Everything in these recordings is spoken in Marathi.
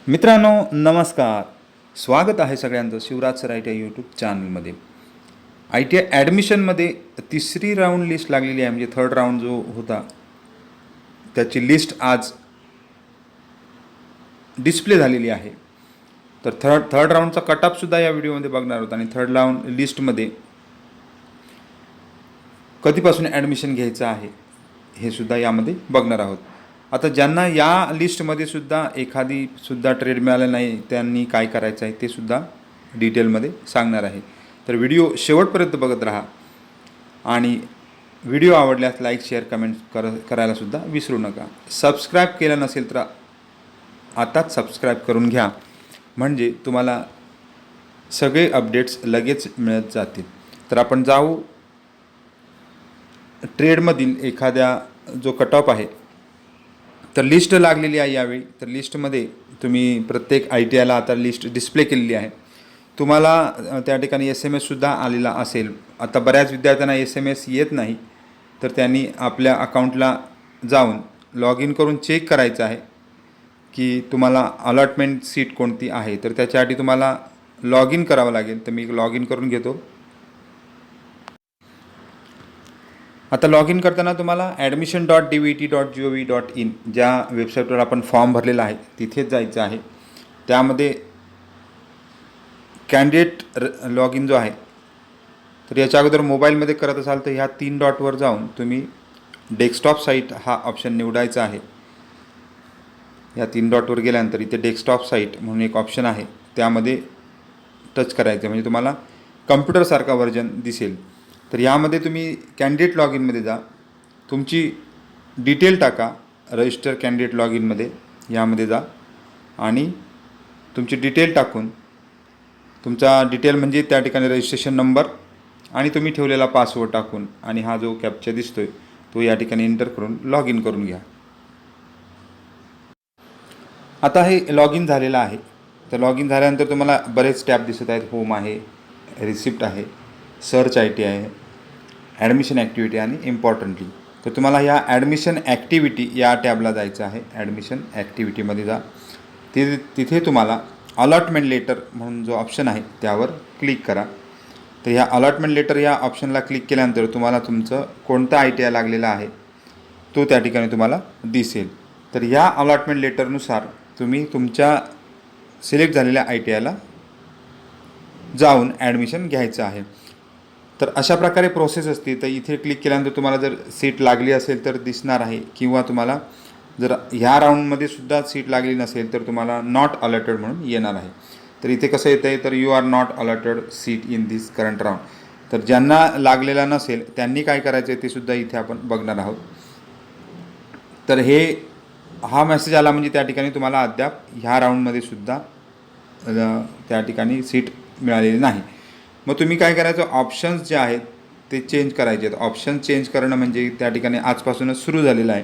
मित्रांनो नमस्कार. स्वागत आहे सगळ्यांचं शिवराज सर ITI यूट्यूब चॅनलमध्ये. ITI ॲडमिशनमध्ये तिसरी राऊंड लिस्ट लागलेली आहे. म्हणजे थर्ड राऊंड जो होता त्याची लिस्ट आज डिस्प्ले झालेली आहे. तर थर्ड राऊंडचा कटअपसुद्धा या व्हिडिओमध्ये बघणार आहोत आणि थर्ड राऊंड लिस्टमध्ये कधीपासून ॲडमिशन घ्यायचं आहे हे सुद्धा यामध्ये बघणार आहोत. आता ज्यांना या लिस्टमध्ये सुद्धा एखादीसुद्धा ट्रेड मिळालं नाही त्यांनी काय करायचं आहे ते सुद्धा डिटेलमध्ये सांगणार आहे. तर व्हिडिओ शेवटपर्यंत बघत राहा आणि व्हिडिओ आवडल्यास लाईक शेअर कमेंट करायलासुद्धा विसरू नका. सबस्क्राईब केलं नसेल तर आताच सबस्क्राईब करून घ्या, म्हणजे तुम्हाला सगळे अपडेट्स लगेच मिळत जातील. तर आपण जाऊ ट्रेडमधील एखाद्या जो कटऑफ आहे. तर लिस्ट लागलेली आहे यावेळी. तर लिस्टमध्ये तुम्ही प्रत्येक ITIला आता लिस्ट डिस्प्ले केलेली आहे. तुम्हाला त्या ठिकाणी SMS सुद्धा आलेला असेल. आता बऱ्याच विद्यार्थ्यांना SMS येत नाही, तर त्यांनी आपल्या अकाउंटला जाऊन लॉग इन करून चेक करायचं आहे की तुम्हाला अलॉटमेंट सीट कोणती आहे. तर त्याच्यासाठी तुम्हाला लॉग इन करावं लागेल. तर मी लॉग इन करून घेतो. आता लॉग इन करताना तुम्हाला admission.dvet.gov.in ज्या वेबसाईटवर आपण फॉर्म भरलेला आहे तिथेच जायचं आहे. त्यामध्ये कॅन्डिडेट लॉग इन जो आहे, तर याच्या अगोदर मोबाईलमध्ये करत असाल तर ह्या 3 डॉटवर जाऊन तुम्ही डेस्कटॉप साईट हा ऑप्शन निवडायचा आहे. या 3 डॉटवर गेल्यानंतर इथे डेस्कटॉप साईट म्हणून एक ऑप्शन आहे, त्यामध्ये टच करायचं म्हणजे तुम्हाला कम्प्युटरसारखा व्हर्जन दिसेल. तर यामध्ये तुम्ही कॅन्डिडेट लॉग इनमध्ये जा, तुमची डिटेल टाका. रजिस्टर कॅन्डिडेट लॉग इनमध्ये यामध्ये जा आणि तुमची डिटेल टाकून तुमचा डिटेल म्हणजे त्या ठिकाणी रजिस्ट्रेशन नंबर आणि तुम्ही ठेवलेला पासवर्ड टाकून आणि हा जो कॅप्चा दिसतोय तो या ठिकाणी एंटर करून लॉग इन करून घ्या. आता हे लॉग इन झालेलं आहे. तर लॉग इन झाल्यानंतर तुम्हाला बरेच टॅब दिसत आहेत. होम आहे, रिसिप्ट आहे, सर्च ITI आहे, ॲडमिशन ॲक्टिव्हिटी आणि इम्पॉर्टंटली. तर तुम्हाला ह्या ॲडमिशन ॲक्टिव्हिटी या टॅबला जायचं आहे. ॲडमिशन ॲक्टिव्हिटीमध्ये जा. तिथे तुम्हाला अलॉटमेंट लेटर म्हणून जो ऑप्शन आहे त्यावर क्लिक करा. तर ह्या अलॉटमेंट लेटर या ऑप्शनला क्लिक केल्यानंतर तुम्हाला तुमचं कोणता ITI लागलेला आहे तो त्या ठिकाणी तुम्हाला दिसेल. तर या अलॉटमेंट लेटरनुसार तुम्ही तुमच्या सिलेक्ट झालेल्या ITIला जाऊन ॲडमिशन घ्यायचं आहे. तर अशा प्रकारे प्रोसेस असते. तर इथे क्लिक केल्यानंतर तुम्हाला जर सीट लागली असेल तर दिसणार आहे, किंवा तुम्हाला जर ह्या राऊंडमध्ये सुद्धा सीट लागली नसेल तर तुम्हाला नॉट अलॉटेड म्हणून येणार आहे. तर इथे कसं येतं आहे, तर you are not allotted seat in this current round. तर ज्यांना लागलेला नसेल त्यांनी काय करायचं आहे ते सुद्धा इथे आपण बघणार आहोत. तर हा मेसेज आला म्हणजे त्या ठिकाणी तुम्हाला अद्याप ह्या राऊंडमध्ये सुद्धा त्या ठिकाणी सीट मिळालेली नाही. मग तुम्ही काय करायचं, ऑप्शन्स जे आहेत ते चेंज करायचे आहेत. ऑप्शन चेंज करणं म्हणजे त्या ठिकाणी आजपासूनच सुरू झालेलं आहे.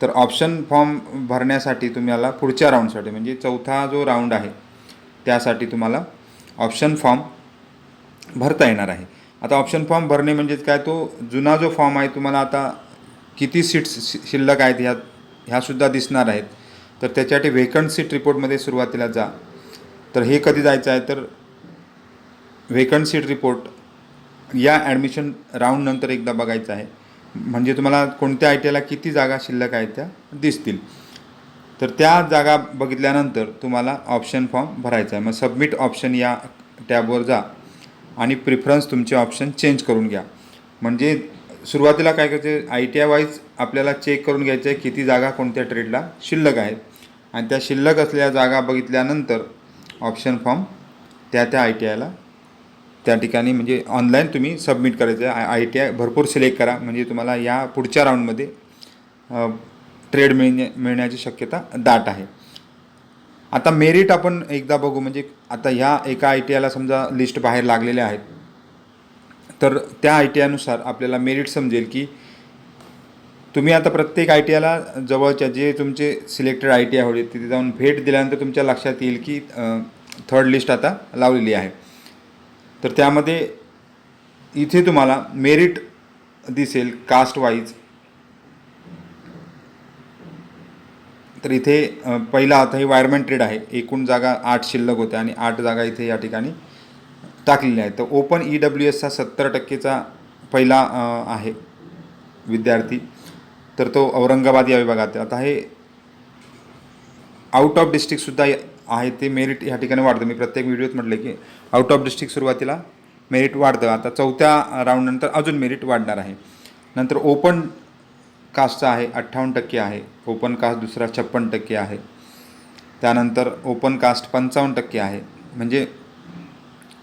तर ऑप्शन फॉर्म भरण्यासाठी तुम्हाला पुढच्या राऊंडसाठी म्हणजे चौथा जो राऊंड आहे त्यासाठी तुम्हाला ऑप्शन फॉर्म भरता येणार आहे. आता ऑप्शन फॉर्म भरणे म्हणजेच काय, तो जुना जो फॉर्म आहे तुम्हाला आता किती सीट्स शिल्लक आहेत ह्यासुद्धा दिसणार आहेत. तर त्याच्यासाठी व्हेकंट सीट रिपोर्टमध्ये सुरुवातीला जा. तर हे कधी जायचं आहे, तर व्हेकंट सीट रिपोर्ट या ॲडमिशन राऊंडनंतर एकदा बघायचं आहे, म्हणजे तुम्हाला कोणत्या ITIला किती जागा शिल्लक आहेत त्या दिसतील. तर त्या जागा बघितल्यानंतर तुम्हाला ऑप्शन फॉर्म भरायचा आहे. मग सबमिट ऑप्शन या टॅबवर जा आणि प्रिफरन्स तुमचे ऑप्शन चेंज करून घ्या. म्हणजे सुरुवातीला काय करायचं, ITI वाईज आपल्याला चेक करून घ्यायचं आहे किती जागा कोणत्या ट्रेडला शिल्लक आहेत, आणि त्या शिल्लक असलेल्या जागा बघितल्यानंतर ऑप्शन फॉर्म त्या ITIला त्या ठिकाणी म्हणजे ऑनलाईन तुम्ही सबमिट करायचं आहे. ITI भरपूर सिलेक्ट करा म्हणजे तुम्हाला या पुढच्या राऊंडमध्ये ट्रेड मिळण्याची शक्यता दाट आहे. आता मेरिट आपण एकदा बघू. म्हणजे आता ह्या एका ITIला समजा लिस्ट बाहेर लागलेल्या आहेत, तर त्या ITIनुसार आपल्याला मेरिट समजेल की तुम्ही आता प्रत्येक ITIला जवळच्या जे तुमचे सिलेक्टेड ITI होते तिथे जाऊन भेट दिल्यानंतर तुमच्या लक्षात येईल की थर्ड लिस्ट आता लावलेली आहे. तर त्यामध्ये इथे तुम्हाला मेरिट दिसेल कास्ट वाईज. तर इथे पहिला आता हे वायरमॅन ट्रेड आहे. एकूण जागा 8 शिल्लक होत्या आणि 8 जागा इथे या ठिकाणी टाकलेल्या आहेत. तर ओपन EWSचा 70%चा पहिला आहे विद्यार्थी, तर तो औरंगाबाद या विभागात. आता हे आउट ऑफ डिस्ट्रिक्टसुद्धा आहे, ते मेरिट या ठिकाणी वाढतं. मी प्रत्येक व्हिडिओत म्हटलं की आउट ऑफ डिस्ट्रिक्ट सुरुवातीला मेरिट वाढतं. आता 4थ्या राऊंडनंतर अजून मेरिट वाढणार आहे. नंतर ओपन कास्टचा आहे 58% आहे. ओपन कास्ट दुसरा 56% आहे. त्यानंतर ओपन कास्ट 55% आहे. म्हणजे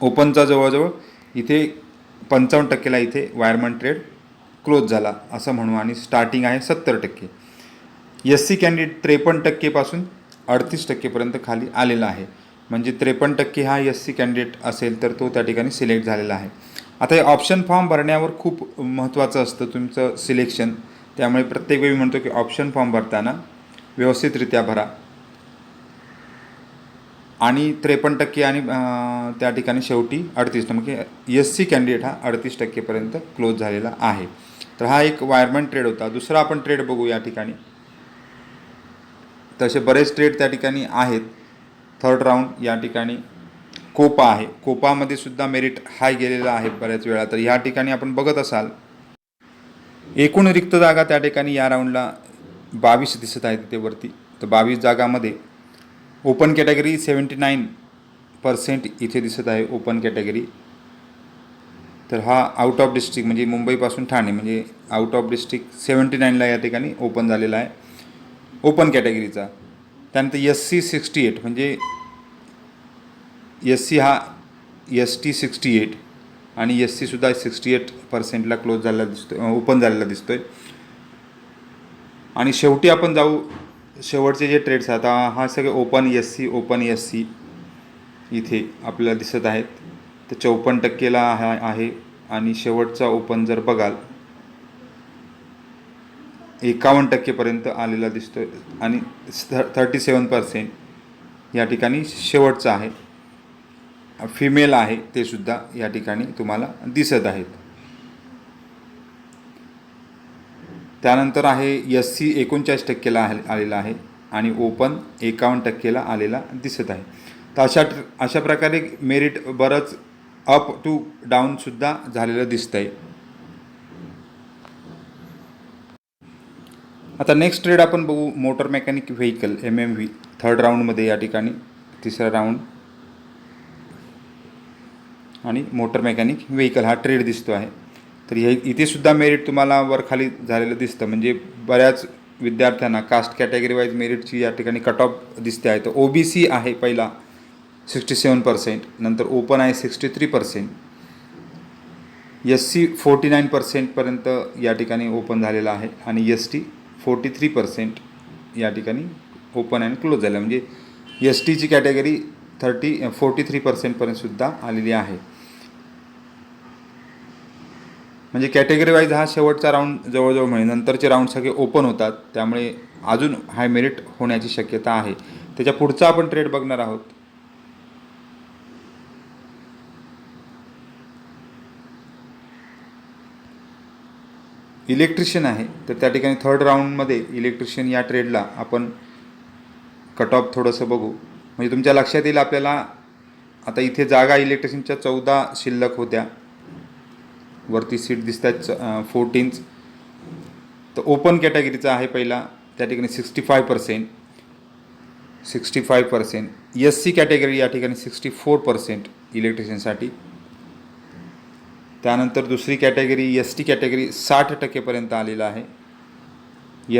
ओपनचा जवळजवळ इथे 55%ला इथे वायरमन ट्रेड क्लोज झाला असं म्हणू. आणि स्टार्टिंग आहे 70%. SC कॅन्डिडेट 53%पासून 38%पर्यंत खाली आलेला आहे. म्हणजे 53% हा SC कॅन्डिडेट असेल तर तो त्या ठिकाणी सिलेक्ट झालेला आहे. आता हे ऑप्शन फॉर्म भरण्यावर खूप महत्त्वाचं असतं तुमचं सिलेक्शन. त्यामुळे प्रत्येक वेळी म्हणतो की ऑप्शन फॉर्म भरताना व्यवस्थितरित्या भरा. आणि 53% आणि त्या ठिकाणी शेवटी 38, म्हणजे SC कॅन्डिडेट हा 38%पर्यंत क्लोज झालेला आहे. तर हा एक वायरमॅन ट्रेड होता. दुसरा आपण ट्रेड बघू या ठिकाणी. तसे बरेच ट्रेड त्या ठिकाणी आहेत. थर्ड राऊंड या ठिकाणी कोपा आहे. कोपामध्ये सुद्धा मेरिट हाय गेलेला आहे बऱ्याच वेळा. तर या ठिकाणी आपण बघत असाल एकूण रिक्त जागा त्या ठिकाणी या राऊंडला 22 दिसत आहेत तिथे वरती. तर 22 जागामध्ये ओपन कॅटेगरी 79% इथे दिसत आहे ओपन कॅटेगरी. तर हा आउट ऑफ डिस्ट्रिक्ट म्हणजे मुंबईपासून ठाणे म्हणजे आउट ऑफ डिस्ट्रिक्ट 79ला या ठिकाणी ओपन झालेला आहे ओपन कॅटेगरीचा. त्यानंतर SC 68 म्हणजे SC हा ST 68 आणि SCसुद्धा 68%ला क्लोज झालेला दिसतो, ओपन झालेला दिसतो आहे. आणि शेवटी आपण जाऊ शेवटचे जे ट्रेड्स आहेत. हा सगळे ओपन SC इथे आपल्याला दिसत आहेत. तर 54%ला आहे. आणि शेवटचा ओपन जर बघाल 51%पर्यंत आलेला दिसतो आहे. आणि 37% या ठिकाणी शेवटचं आहे. फिमेल आहे ते सुद्धा या ठिकाणी तुम्हाला दिसत आहेत. त्यानंतर आहे SC 39%ला आलेला आहे आणि ओपन 51%ला आलेला दिसत आहे. तर अशा प्रकारे मेरिट बरंच अप टू डाऊनसुद्धा झालेलं दिसतं आहे. आता नेक्स्ट ट्रेड आपण बघू motor mechanic vehicle MMV. Third राऊंडमध्ये या ठिकाणी तिसरा राऊंड आणि मोटर मेकॅनिक व्हेकल हा ट्रेड दिसतो आहे. तर हे इथेसुद्धा मेरिट तुम्हाला वर खाली झालेलं दिसतं. म्हणजे बऱ्याच विद्यार्थ्यांना कास्ट कॅटेगरी वाईज मेरिटची या ठिकाणी कट ऑफ दिसते आहे. तर OBC आहे पहिला 67%, नंतर ओपन आहे 63%, SC 49%पर्यंत या ठिकाणी ओपन झालेला आहे आणि ST 43% या ठिकाणी ओपन आणि क्लोज झालं. म्हणजे STची कॅटेगरी 43% सुद्धा आलेली आहे. म्हणजे कॅटेगरी वाईज हा शेवटचा राऊंड जवळजवळ म्हणजे नंतरचे राऊंड सगळे ओपन होतात. त्यामुळे अजून हाय मेरिट होण्याची शक्यता आहे. त्याच्या पुढचा आपण ट्रेड बघणार आहोत. इलेक्ट्रिशियन आहे. तर त्या ठिकाणी थर्ड राऊंडमध्ये इलेक्ट्रिशियन या ट्रेडला आपण कट ऑफ थोडंसं बघू. म्हणजे तुमच्या लक्षात येईल आपल्याला. आता इथे जागा इलेक्ट्रिशियनच्या 14 शिल्लक होत्या. वरती सीट दिसत आहेत 14. तर ओपन कॅटेगरीचा आहे पहिला त्या ठिकाणी 65%. SC कॅटेगरी या ठिकाणी 64% इलेक्ट्रिशियनसाठी. त्यानंतर दुसरी कॅटेगरी ST कॅटेगरी 60%पर्यंत आलेला आहे.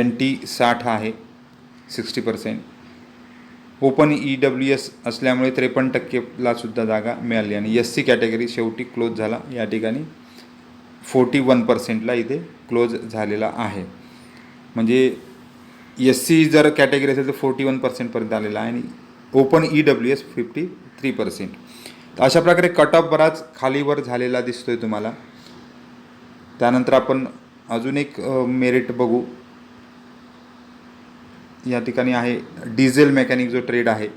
NT 60 आहे 60%. ओपन EWS असल्यामुळे 53%ला सुद्धा जागा मिळाली. आणि SC कॅटेगरी शेवटी क्लोज झाला या ठिकाणी 41%ला इथे क्लोज झालेला आहे. म्हणजे SC जर कॅटेगरी असेल तर 41%पर्यंत आलेला आहे आणि ओपन EWS 53%. तर अशा प्रकारे कट ऑफ बराच खालीवर झालेला दिसतोय तुम्हाला. त्यानंतर आपण अजून एक मेरिट बघू. या ठिकाणी आहे डिझेल मेकॅनिक जो ट्रेड आहे.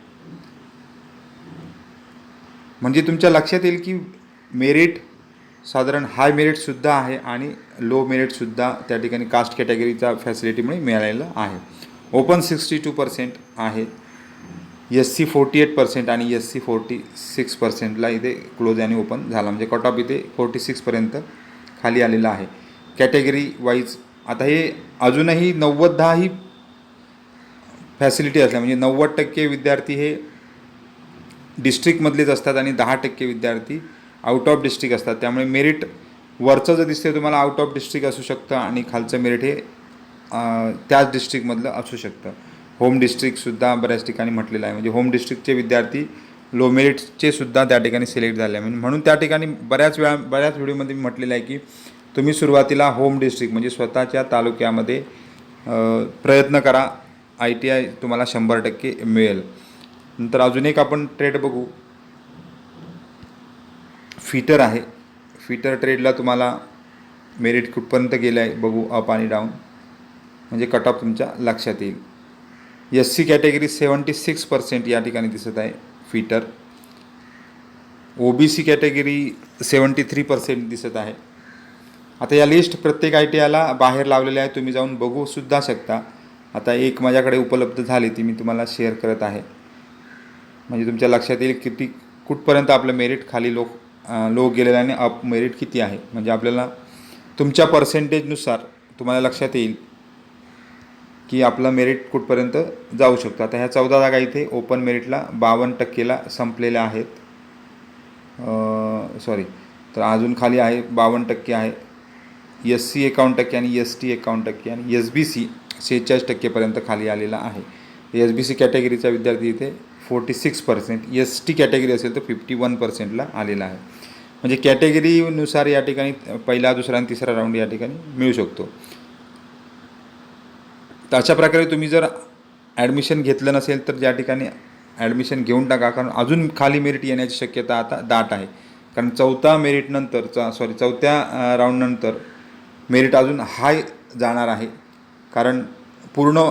म्हणजे तुमच्या लक्षात येईल की मेरिट साधारण हाय मेरिटसुद्धा आहे आणि लो मेरिटसुद्धा त्या ठिकाणी कास्ट कॅटेगरीचा फॅसिलिटीमुळे मिळालेलं आहे. ओपन 62% आहे, SC 48% आणि SC 46%ला इथे क्लोज आणि ओपन झाला, म्हणजे कट ऑफ इथे 46पर्यंत खाली आलेला आहे. कॅटेगरी वाईज आता हे अजूनही 90-10 ही फॅसिलिटी असल्या, म्हणजे 90% विद्यार्थी हे डिस्ट्रिक्टमधलेच असतात आणि 10% विद्यार्थी आउट ऑफ डिस्ट्रिक्ट असतात. त्यामुळे मेरिट वरचं जर दिसते तुम्हाला आउट ऑफ डिस्ट्रिक्ट असू शकतं आणि खालचं मेरिट हे त्याच डिस्ट्रिक्टमधलं असू शकतं. होम डिस्ट्रिक्टसुद्धा बऱ्याच ठिकाणी म्हटलेलं आहे, म्हणजे होम डिस्ट्रिक्टचे विद्यार्थी लो मेरिटचे सुद्धा त्या ठिकाणी सिलेक्ट झाले आहे. म्हणून त्या ठिकाणी बऱ्याच व्हिडिओमध्ये मी म्हटलेलं आहे की तुम्ही सुरुवातीला होम डिस्ट्रिक्ट म्हणजे स्वतःच्या तालुक्यामध्ये प्रयत्न करा, ITI तुम्हाला 100% मिळेल. नंतर अजून एक आपण ट्रेड बघू, फिटर आहे. फिटर ट्रेडला तुम्हाला मेरिट कुठपर्यंत गेलं आहे बघू, अप आणि डाऊन, म्हणजे कट ऑफ तुमच्या लक्षात येईल. SC कॅटेगरी 76% या ठिकाणी दिसत आहे फिटर. OBC कॅटेगरी 73% दिसत आहे. आता या लिस्ट प्रत्येक ITIला बाहेर लावलेल्या आहे, तुम्ही जाऊन बघूसुद्धा शकता. आता एक माझ्याकडे उपलब्ध झाली ती मी तुम्हाला शेअर करत आहे, म्हणजे तुमच्या लक्षात येईल किती कुठपर्यंत आपलं मेरिट खाली लो गेलेलं आणि अप मेरिट किती आहे, म्हणजे आपल्याला तुमच्या पर्सेंटेजनुसार तुम्हाला लक्षात येईल की आपलं मेरिट कुठपर्यंत जाऊ शकतं. आता ह्या 14 जागा इथे ओपन मेरिटला 52%ला संपलेल्या आहेत. तर अजून खाली आहे 52% आहे. SC 51% आणि ST 51% आणि SBC 46%पर्यंत खाली आलेला आहे. SBC कॅटेगरीचा विद्यार्थी इथे 46%, ST कॅटेगरी असेल तर 51%ला आलेला आहे. म्हणजे कॅटेगरीनुसार या ठिकाणी पहिला, दुसरा आणि तिसरा राऊंड या ठिकाणी मिळू शकतो. तर अशा प्रकारे तुम्ही जर ॲडमिशन घेतलं नसेल तर ज्या ठिकाणी ॲडमिशन घेऊन टाका, कारण अजून खाली मेरिट येण्याची शक्यता आता दाट आहे. कारण चौथ्या राऊंडनंतर मेरिट अजून हाय जाणार आहे, कारण पूर्ण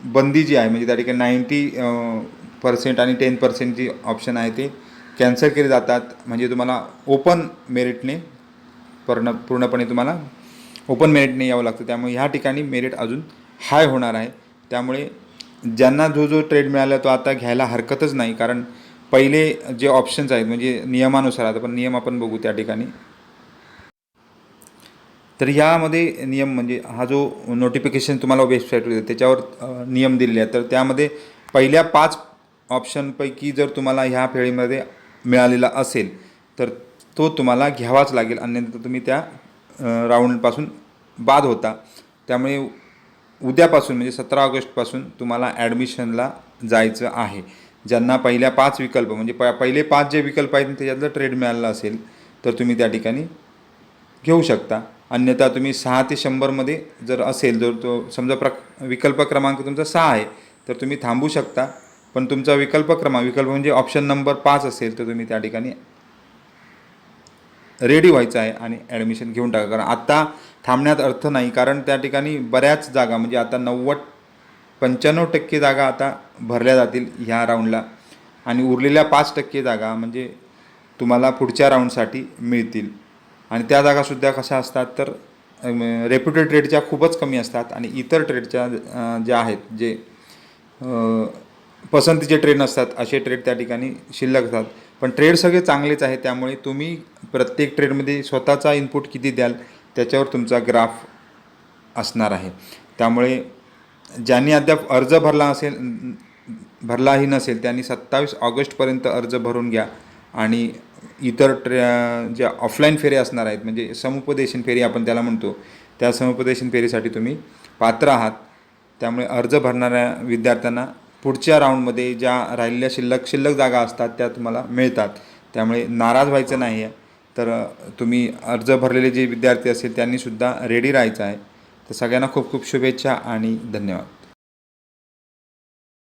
बंदी जी आहे, म्हणजे त्या ठिकाणी 90% आणि 10% जी ऑप्शन आहे ते कॅन्सल केले जातात. म्हणजे तुम्हाला ओपन मेरिटने पूर्णपणे तुम्हाला ओपन मेरिटने यावं लागतं. त्यामुळे ह्या ठिकाणी मेरिट अजून हाय होणार आहे. त्यामुळे ज्यांना जो ट्रेड मिळाला तो आता घ्यायला हरकतच नाही, कारण पहिले जे ऑप्शन्स आहेत म्हणजे नियमानुसार, आता पण नियम आपण बघू त्या ठिकाणी. तर ह्यामध्ये नियम म्हणजे हा जो नोटिफिकेशन तुम्हाला वेबसाईटवर येतं त्याच्यावर नियम दिलेले आहेत. तर त्यामध्ये पहिल्या 5 ऑप्शनपैकी जर तुम्हाला ह्या फेरीमध्ये मिळालेला असेल तर तो तुम्हाला घ्यावाच लागेल, अन्यथा तुम्ही त्या राऊंडपासून बाद होता. त्यामुळे उद्यापासून म्हणजे 17 ऑगस्टपासून तुम्हाला ॲडमिशनला जायचं आहे. ज्यांना पहिल्या 5 विकल्प म्हणजे पहिले 5 जे विकल्प आहेत त्याच्यातलं ट्रेड मिळालं असेल तर तुम्ही त्या ठिकाणी घेऊ शकता. अन्यथा तुम्ही 6 ते 100मध्ये जर असेल, जर तो समजा विकल्प क्रमांक तुमचा 6 आहे तर तुम्ही थांबू शकता. पण तुमचा विकल्प म्हणजे ऑप्शन नंबर 5 असेल तर तुम्ही त्या ठिकाणी रेडी व्हायचं आहे आणि ॲडमिशन घेऊन टाका. कारण आत्ता थांबण्यात अर्थ नाही, कारण त्या ठिकाणी बऱ्याच जागा म्हणजे आता 95% जागा आता भरल्या जातील ह्या राऊंडला आणि उरलेल्या 5% जागा म्हणजे तुम्हाला पुढच्या राऊंडसाठी मिळतील. आणि त्या जागासुद्धा कशा असतात तर रेप्युटेड ट्रेडच्या खूपच कमी असतात आणि इतर ट्रेडच्या ज्या आहेत, जे पसंतीचे ट्रेड नसतात असे ट्रेड त्या ठिकाणी शिल्लक असतात. पण ट्रेड सगळे चांगलेच आहेत. त्यामुळे तुम्ही प्रत्येक ट्रेडमध्ये स्वतःचा इनपुट किती द्याल त्याच्यावर तुमचा ग्राफ असणार आहे. त्यामुळे ज्यांनी अद्याप अर्ज भरलाही नसेल त्यांनी 27 ऑगस्टपर्यंत अर्ज भरून घ्या. आणि इतर ज्या ऑफलाईन फेरी असणार आहेत म्हणजे समुपदेशन फेरी आपण त्याला म्हणतो, त्या समुपदेशन फेरीसाठी तुम्ही पात्र आहात. त्यामुळे अर्ज भरणाऱ्या विद्यार्थ्यांना पुढच्या राऊंडमध्ये ज्या राहिलेल्या शिल्लक जागा असतात त्या तुम्हाला मिळतात. त्यामुळे नाराज व्हायचं नाही आहे. तर तुम्ही अर्ज भरलेले जे विद्यार्थी असेल त्यांनीसुद्धा रेडी राहायचं आहे. तर सगळ्यांना खूप खूप शुभेच्छा आणि धन्यवाद.